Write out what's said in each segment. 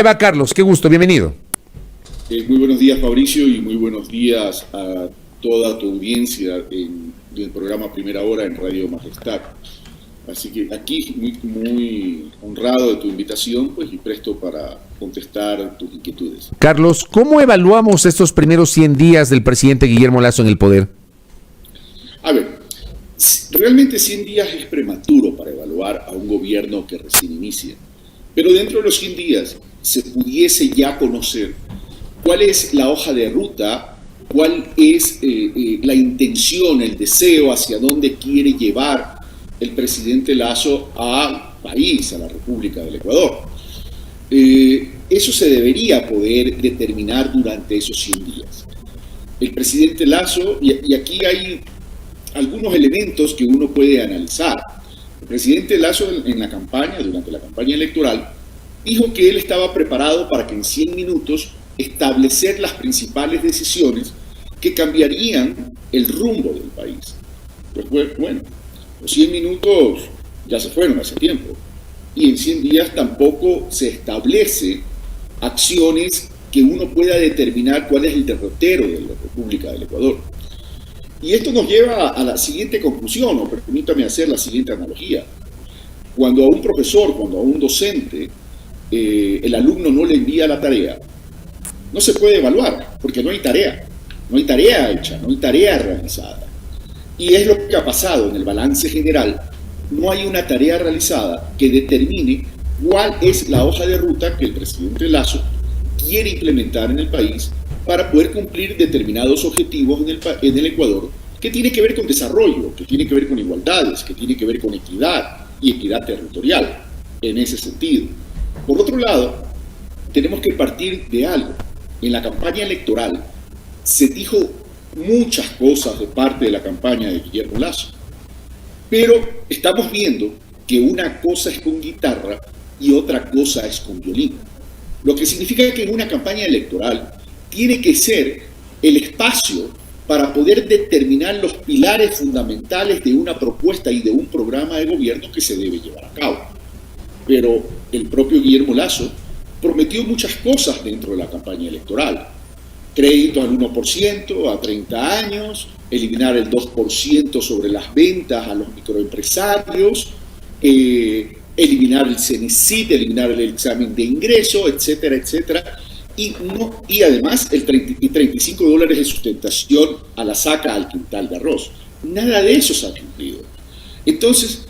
Va Carlos, qué gusto, bienvenido. Muy buenos días, Fabricio, y muy buenos días a toda tu audiencia en el programa Primera Hora en Radio Majestad. Así que aquí muy honrado de tu invitación, pues, y presto para contestar tus inquietudes. Carlos, ¿cómo evaluamos estos primeros 100 días del presidente Guillermo Lasso en el poder? A ver, realmente 100 días es prematuro para evaluar a un gobierno que recién inicia, pero dentro de los 100 días se pudiese ya conocer cuál es la hoja de ruta, cuál es la intención, el deseo, hacia dónde quiere llevar el presidente Lasso al país, a la República del Ecuador. Eso se debería poder determinar durante esos 100 días. El presidente Lasso, y aquí hay algunos elementos que uno puede analizar. El presidente Lasso en la campaña, durante la campaña electoral, dijo que él estaba preparado para que en 100 minutos establecer las principales decisiones que cambiarían el rumbo del país. Pues bueno, los 100 minutos ya se fueron hace tiempo, y en 100 días tampoco se establece acciones que uno pueda determinar cuál es el derrotero de la República del Ecuador. Y esto nos lleva a la siguiente conclusión, o permítame hacer la siguiente analogía. Cuando a un profesor, cuando a un docente, el alumno no le envía la tarea, no se puede evaluar, porque no hay tarea hecha, no hay tarea realizada. Y es lo que ha pasado en el balance general. No hay una tarea realizada que determine cuál es la hoja de ruta que el presidente Lasso quiere implementar en el país para poder cumplir determinados objetivos en el Ecuador, que tiene que ver con desarrollo, que tiene que ver con igualdades, que tiene que ver con equidad y equidad territorial, en ese sentido. Por otro lado, tenemos que partir de algo. En la campaña electoral se dijo muchas cosas de parte de la campaña de Guillermo Lasso, pero estamos viendo que una cosa es con guitarra y otra cosa es con violín. Lo que significa que en una campaña electoral tiene que ser el espacio para poder determinar los pilares fundamentales de una propuesta y de un programa de gobierno que se debe llevar a cabo. Pero el propio Guillermo Lasso prometió muchas cosas dentro de la campaña electoral. Crédito al 1% a 30 años, eliminar el 2% sobre las ventas a los microempresarios, eliminar el CENESID, eliminar el examen de ingreso, etcétera, etcétera. Y además el $35 de sustentación a la saca al quintal de arroz. Nada de eso se ha cumplido. Entonces,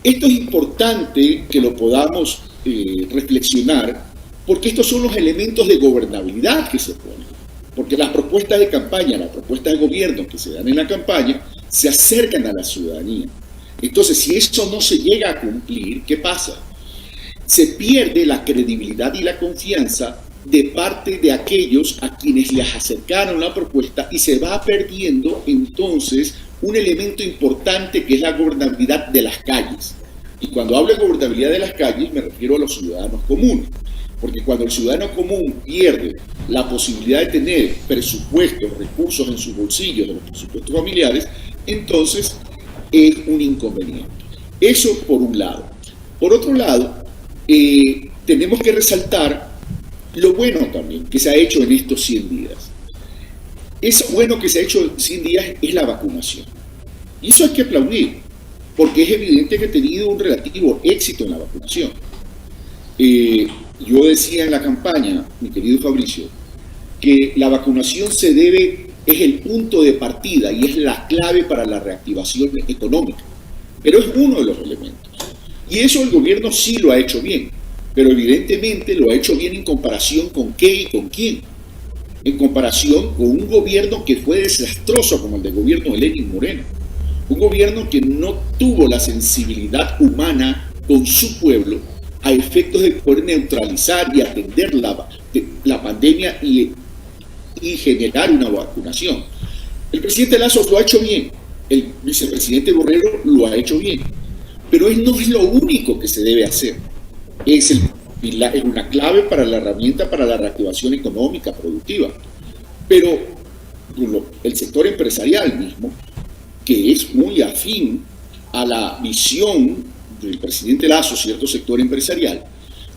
esto es importante que lo podamos reflexionar, porque estos son los elementos de gobernabilidad que se ponen. Porque las propuestas de campaña, las propuestas de gobierno que se dan en la campaña, se acercan a la ciudadanía. Entonces, si eso no se llega a cumplir, ¿qué pasa? Se pierde la credibilidad y la confianza de parte de aquellos a quienes les acercaron la propuesta, y se va perdiendo entonces un elemento importante, que es la gobernabilidad de las calles. Y cuando hablo de gobernabilidad de las calles me refiero a los ciudadanos comunes, porque cuando el ciudadano común pierde la posibilidad de tener presupuestos, recursos en sus bolsillos, de los presupuestos familiares, entonces es un inconveniente. Eso por un lado. Por otro lado, tenemos que resaltar lo bueno también que se ha hecho en estos 100 días. Eso bueno que se ha hecho en 100 días es la vacunación. Y eso hay que aplaudir, porque es evidente que ha tenido un relativo éxito en la vacunación. Yo decía en la campaña, mi querido Fabricio, que la vacunación es el punto de partida y es la clave para la reactivación económica. Pero es uno de los elementos. Y eso el gobierno sí lo ha hecho bien, pero evidentemente lo ha hecho bien en comparación con qué y con quién. En comparación con un gobierno que fue desastroso, como el del gobierno de Lenín Moreno. Un gobierno que no tuvo la sensibilidad humana con su pueblo a efectos de poder neutralizar y atender la pandemia y generar una vacunación. El presidente Lasso lo ha hecho bien, el vicepresidente Borrero lo ha hecho bien, pero no es lo único que se debe hacer. Es una clave para la herramienta para la reactivación económica, productiva. Pero el sector empresarial mismo, que es muy afín a la visión del presidente Lasso, cierto sector empresarial,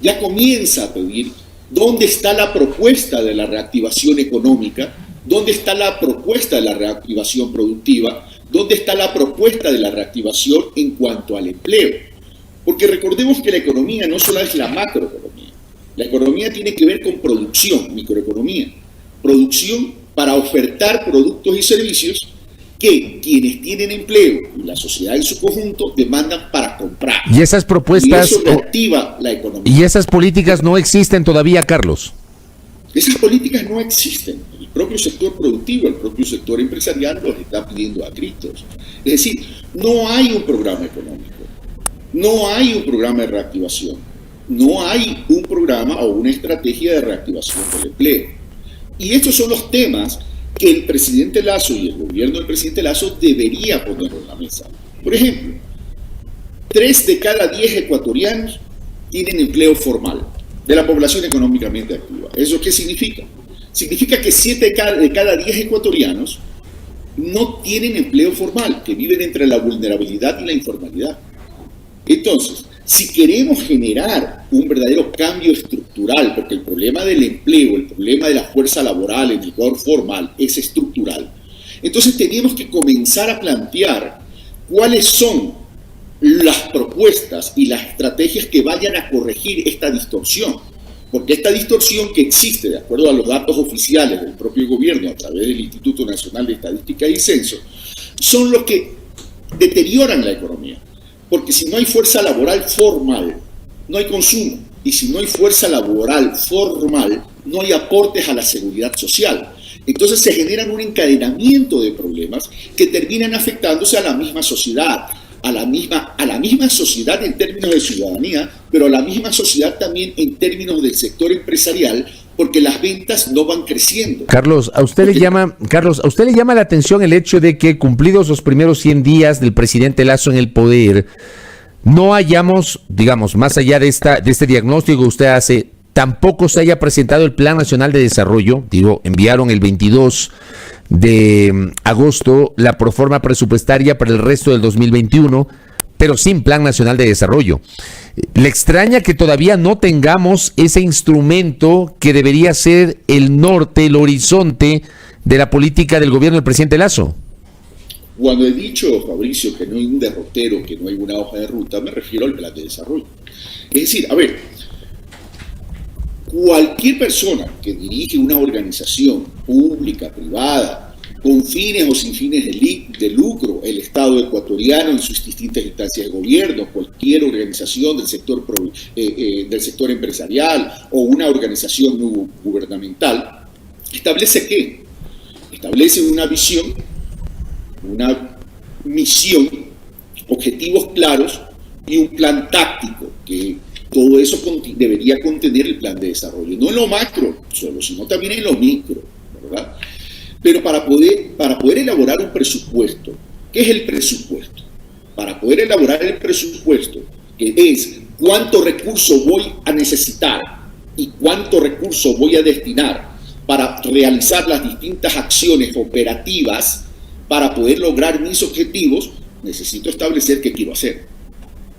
ya comienza a pedir ¿Dónde está la propuesta de la reactivación económica? ¿Dónde está la propuesta de la reactivación productiva? ¿Dónde está la propuesta de la reactivación en cuanto al empleo? Porque recordemos que la economía no solo es la macroeconomía. La economía tiene que ver con producción, microeconomía. Producción para ofertar productos y servicios que quienes tienen empleo y la sociedad en su conjunto demandan para comprar. Y esas propuestas... Y eso reactiva la economía. Y esas políticas no existen todavía, Carlos. Esas políticas no existen. El propio sector productivo, el propio sector empresarial los está pidiendo a gritos. Es decir, no hay un programa económico, no hay un programa de reactivación, no hay un programa o una estrategia de reactivación del empleo. Y estos son los temas que el presidente Lasso y el gobierno del presidente Lasso debería poner en la mesa. Por ejemplo, 3 de cada 10 ecuatorianos tienen empleo formal de la población económicamente activa. ¿Eso qué significa? Significa que 7 de cada 10 ecuatorianos no tienen empleo formal, que viven entre la vulnerabilidad y la informalidad. Entonces, si queremos generar un verdadero cambio estructural, porque el problema del empleo, el problema de la fuerza laboral en el Ecuador formal es estructural, entonces tenemos que comenzar a plantear cuáles son las propuestas y las estrategias que vayan a corregir esta distorsión. Porque esta distorsión que existe, de acuerdo a los datos oficiales del propio gobierno a través del Instituto Nacional de Estadística y Censo, son los que deterioran la economía. Porque si no hay fuerza laboral formal, no hay consumo. Y si no hay fuerza laboral formal, no hay aportes a la seguridad social. Entonces se generan un encadenamiento de problemas que terminan afectándose a la misma sociedad, a la misma sociedad en términos de ciudadanía, pero a la misma sociedad también en términos del sector empresarial, porque las ventas no van creciendo. Carlos, ¿a usted le llama la atención el hecho de que cumplidos los primeros 100 días del presidente Lasso en el poder, no hayamos, digamos, más allá de este diagnóstico que usted hace, tampoco se haya presentado el Plan Nacional de Desarrollo? Enviaron el 22 de agosto la proforma presupuestaria para el resto del 2021, pero sin Plan Nacional de Desarrollo. ¿Le extraña que todavía no tengamos ese instrumento que debería ser el norte, el horizonte de la política del gobierno del presidente Lasso? Cuando he dicho, Fabricio, que no hay un derrotero, que no hay una hoja de ruta, me refiero al plan de desarrollo. Es decir, a ver, cualquier persona que dirige una organización pública, privada, con fines o sin fines de lucro, el Estado ecuatoriano en sus distintas instancias de gobierno, cualquier organización del sector empresarial o una organización no gubernamental, ¿establece qué? Establece una visión, una misión, objetivos claros y un plan táctico, que todo eso debería contener el plan de desarrollo, no en lo macro solo, sino también en lo micro, ¿verdad? Pero para poder elaborar un presupuesto, ¿qué es el presupuesto? Para poder elaborar el presupuesto, que es cuánto recurso voy a necesitar y cuánto recurso voy a destinar para realizar las distintas acciones operativas para poder lograr mis objetivos, necesito establecer qué quiero hacer.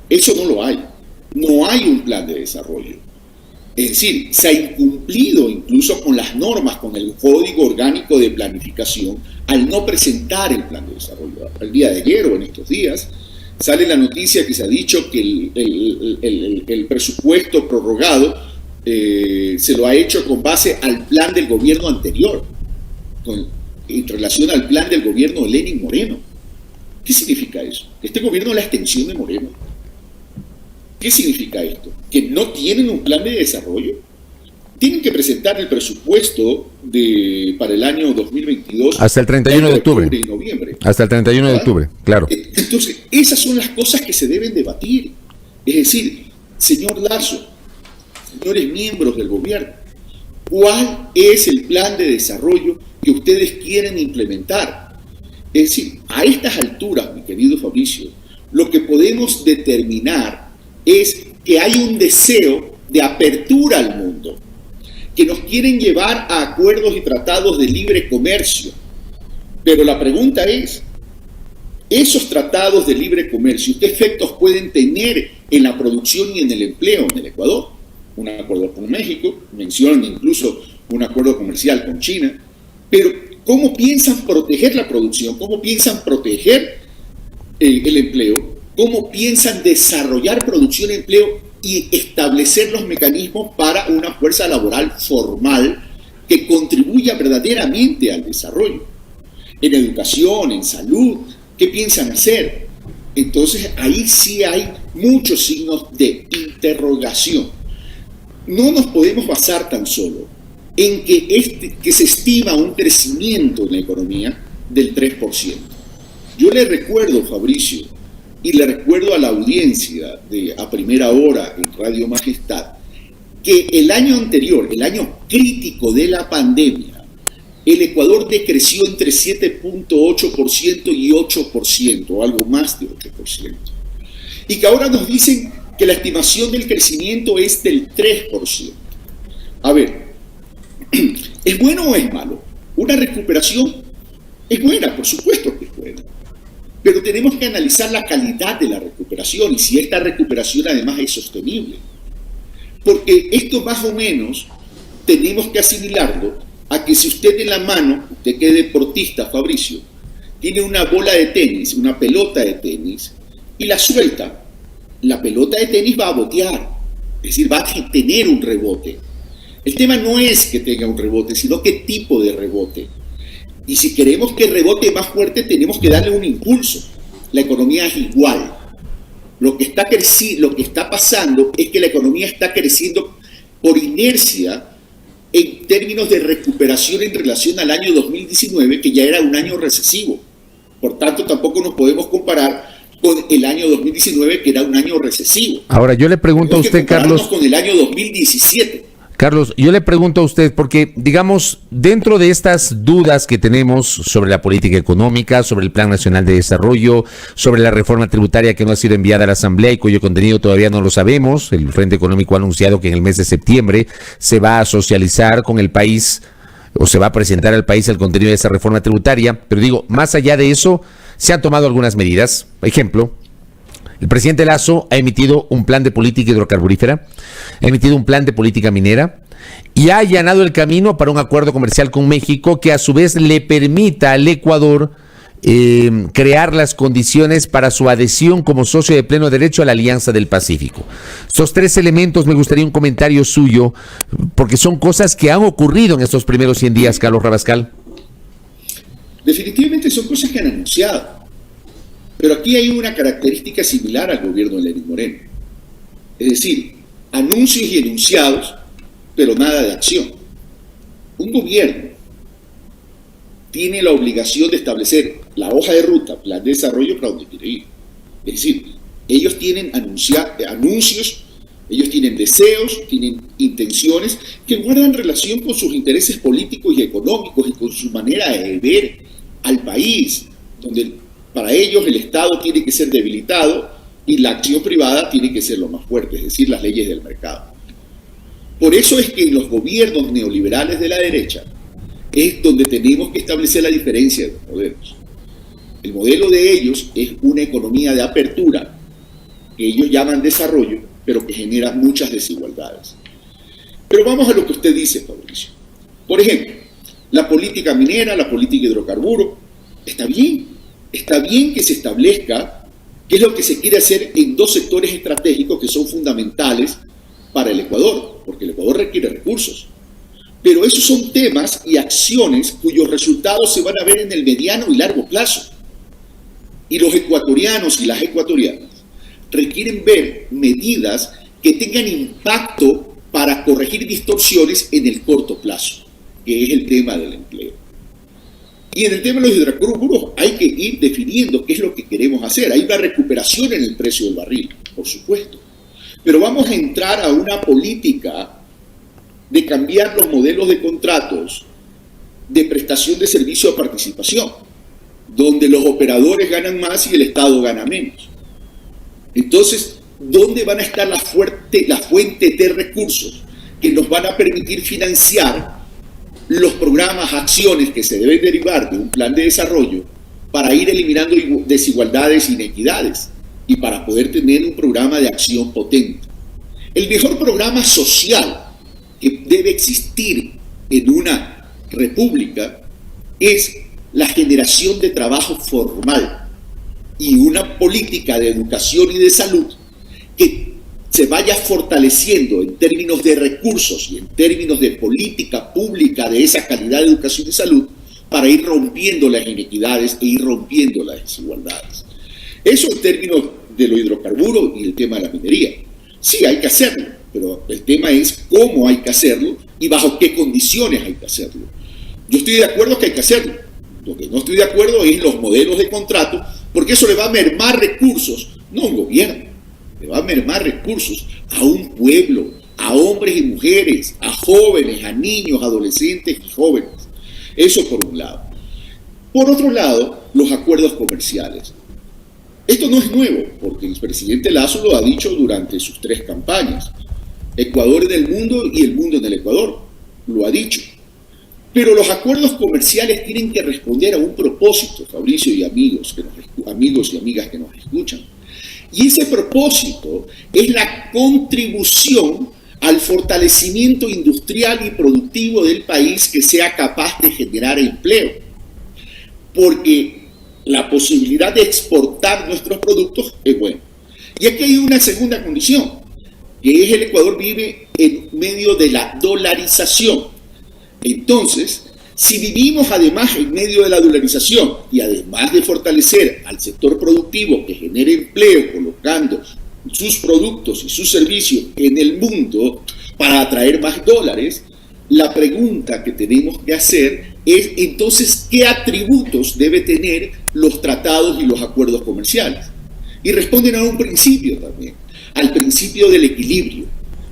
Eso no lo hay. No hay un plan de desarrollo. Es decir, se ha incumplido incluso con las normas, con el Código Orgánico de Planificación, al no presentar el plan de desarrollo. El día de ayer o en estos días sale la noticia que se ha dicho que el presupuesto prorrogado se lo ha hecho con base al plan del gobierno anterior, en relación al plan del gobierno de Lenín Moreno. ¿Qué significa eso? ¿Este gobierno es la extensión de Moreno? ¿Qué significa esto? ¿Que no tienen un plan de desarrollo? Tienen que presentar el presupuesto para el año 2022 hasta el 31 de octubre y noviembre. Hasta el 31 de octubre, claro. Entonces, esas son las cosas que se deben debatir. Es decir, señor Lasso, señores miembros del gobierno, ¿cuál es el plan de desarrollo que ustedes quieren implementar? Es decir, a estas alturas, mi querido Fabricio, lo que podemos determinar es que hay un deseo de apertura al mundo, que nos quieren llevar a acuerdos y tratados de libre comercio. Pero la pregunta es, ¿esos tratados de libre comercio qué efectos pueden tener en la producción y en el empleo en el Ecuador? un acuerdo con México, mencionan incluso un acuerdo comercial con China, pero ¿cómo piensan proteger la producción? ¿Cómo piensan proteger el empleo? ¿Cómo piensan desarrollar producción y empleo y establecer los mecanismos para una fuerza laboral formal que contribuya verdaderamente al desarrollo? En educación, en salud, ¿qué piensan hacer? Entonces ahí sí hay muchos signos de interrogación. No nos podemos basar tan solo en que se estima un crecimiento en la economía del 3%. Yo le recuerdo, Fabricio, y le recuerdo a la audiencia de A Primera Hora en Radio Majestad, que el año anterior, el año crítico de la pandemia, el Ecuador decreció entre 7.8% y 8%, o algo más de 8%. Y que ahora nos dicen que la estimación del crecimiento es del 3%. A ver, ¿es bueno o es malo? Una recuperación es buena, por supuesto que es buena. Pero tenemos que analizar la calidad de la recuperación y si esta recuperación además es sostenible. Porque esto más o menos tenemos que asimilarlo a que si usted en la mano, usted que es deportista, Fabricio, tiene una bola de tenis, una pelota de tenis, y la suelta, la pelota de tenis va a botear, es decir, va a tener un rebote. El tema no es que tenga un rebote, sino qué tipo de rebote. Y si queremos que rebote más fuerte, tenemos que darle un impulso. La economía es igual. Lo que está pasando es que la economía está creciendo por inercia en términos de recuperación en relación al año 2019, que ya era un año recesivo. Por tanto, tampoco nos podemos comparar con el año 2019, que era un año recesivo. Ahora, yo le pregunto a usted, Carlos, con el año 2017. Carlos, yo le pregunto a usted, porque, digamos, dentro de estas dudas que tenemos sobre la política económica, sobre el Plan Nacional de Desarrollo, sobre la reforma tributaria que no ha sido enviada a la Asamblea y cuyo contenido todavía no lo sabemos, el Frente Económico ha anunciado que en el mes de septiembre se va a socializar con el país, o se va a presentar al país el contenido de esa reforma tributaria, pero digo, más allá de eso, se han tomado algunas medidas. Por ejemplo, el presidente Lasso ha emitido un plan de política hidrocarburífera, ha emitido un plan de política minera y ha allanado el camino para un acuerdo comercial con México que a su vez le permita al Ecuador crear las condiciones para su adhesión como socio de pleno derecho a la Alianza del Pacífico. Estos tres elementos me gustaría un comentario suyo, porque son cosas que han ocurrido en estos primeros 100 días, Carlos Rabascal. Definitivamente son cosas que han anunciado. Pero aquí hay una característica similar al gobierno de Lenín Moreno. Es decir, anuncios y enunciados, pero nada de acción. Un gobierno tiene la obligación de establecer la hoja de ruta, plan de desarrollo para donde quiere ir. Es decir, ellos tienen anuncios, ellos tienen deseos, tienen intenciones que guardan relación con sus intereses políticos y económicos y con su manera de ver al país, donde para ellos el Estado tiene que ser debilitado y la acción privada tiene que ser lo más fuerte, es decir, las leyes del mercado. Por eso es que en los gobiernos neoliberales de la derecha es donde tenemos que establecer la diferencia de los modelos. El modelo de ellos es una economía de apertura, que ellos llaman desarrollo, pero que genera muchas desigualdades. Pero vamos a lo que usted dice, Fabricio. Por ejemplo, la política minera, la política hidrocarburo, está bien que se establezca qué es lo que se quiere hacer en dos sectores estratégicos que son fundamentales para el Ecuador, porque el Ecuador requiere recursos. Pero esos son temas y acciones cuyos resultados se van a ver en el mediano y largo plazo. Y los ecuatorianos y las ecuatorianas requieren ver medidas que tengan impacto para corregir distorsiones en el corto plazo, que es el tema del empleo. Y en el tema de los hidrocarburos hay que ir definiendo qué es lo que queremos hacer. Hay una recuperación en el precio del barril, por supuesto. Pero vamos a entrar a una política de cambiar los modelos de contratos de prestación de servicio a participación, donde los operadores ganan más y el Estado gana menos. Entonces, ¿dónde van a estar las fuentes de recursos que nos van a permitir financiar los programas, acciones que se deben derivar de un plan de desarrollo para ir eliminando desigualdades e inequidades y para poder tener un programa de acción potente? El mejor programa social que debe existir en una república es la generación de trabajo formal y una política de educación y de salud que se vaya fortaleciendo en términos de recursos y en términos de política pública de esa calidad de educación y salud para ir rompiendo las inequidades e ir rompiendo las desigualdades. Eso en términos de los hidrocarburos y el tema de la minería. Sí, hay que hacerlo, pero el tema es cómo hay que hacerlo y bajo qué condiciones hay que hacerlo. Yo estoy de acuerdo que hay que hacerlo. Lo que no estoy de acuerdo es los modelos de contrato, porque eso le va a mermar recursos, no a un gobierno, le va a mermar recursos a un pueblo, a hombres y mujeres, a jóvenes, a niños, adolescentes y jóvenes. Eso por un lado. Por otro lado, los acuerdos comerciales. Esto no es nuevo, porque el presidente Lasso lo ha dicho durante sus 3 campañas. Ecuador en el mundo y el mundo en el Ecuador, lo ha dicho. Pero los acuerdos comerciales tienen que responder a un propósito, Fabricio y amigos y amigas que nos escuchan. Y ese propósito es la contribución al fortalecimiento industrial y productivo del país que sea capaz de generar empleo. Porque la posibilidad de exportar nuestros productos es buena. Y aquí hay una segunda condición, que es el Ecuador vive en medio de la dolarización. Entonces, si vivimos además en medio de la dolarización y además de fortalecer al sector productivo que genere empleo colocando sus productos y sus servicios en el mundo para atraer más dólares, la pregunta que tenemos que hacer es entonces qué atributos debe tener los tratados y los acuerdos comerciales. Y responden a un principio también, al principio del equilibrio.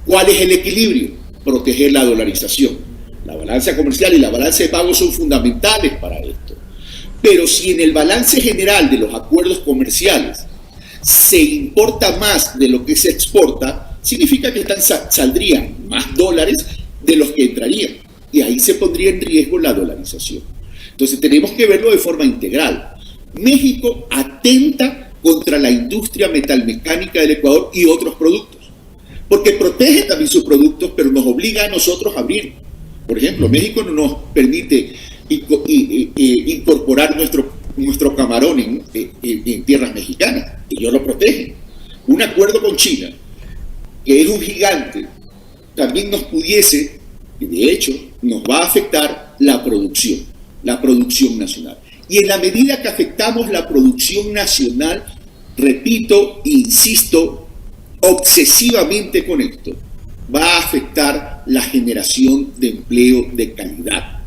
¿Cuál es el equilibrio? Proteger la dolarización. La balanza comercial y la balanza de pagos son fundamentales para esto. Pero si en el balance general de los acuerdos comerciales se importa más de lo que se exporta, significa que saldrían más dólares de los que entrarían. Y ahí se pondría en riesgo la dolarización. Entonces tenemos que verlo de forma integral. México atenta contra la industria metalmecánica del Ecuador y otros productos. Porque protege también sus productos, pero nos obliga a nosotros a abrir. Por ejemplo, México no nos permite incorporar nuestro camarón en tierras mexicanas. Ellos lo protegen. Un acuerdo con China, que es un gigante, también nos pudiese, y de hecho, nos va a afectar la producción nacional. Y en la medida que afectamos la producción nacional, repito, insisto, obsesivamente con esto, va a afectar la generación de empleo de calidad.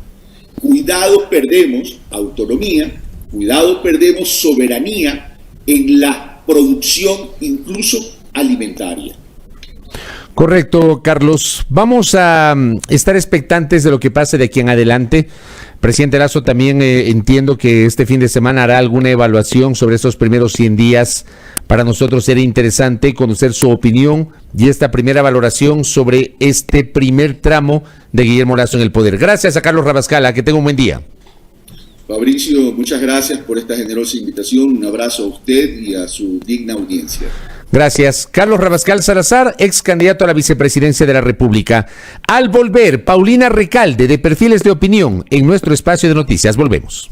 Cuidado, perdemos autonomía, cuidado, perdemos soberanía en la producción, incluso alimentaria. Correcto, Carlos. Vamos a estar expectantes de lo que pase de aquí en adelante. Presidente Lasso, también entiendo que este fin de semana hará alguna evaluación sobre estos primeros 100 días. Para nosotros sería interesante conocer su opinión y esta primera valoración sobre este primer tramo de Guillermo Lasso en el poder. Gracias a Carlos Rabascal, que tenga un buen día. Fabricio, muchas gracias por esta generosa invitación. Un abrazo a usted y a su digna audiencia. Gracias. Carlos Rabascal Salazar, ex candidato a la vicepresidencia de la República. Al volver, Paulina Recalde, de Perfiles de Opinión, en nuestro espacio de noticias. Volvemos.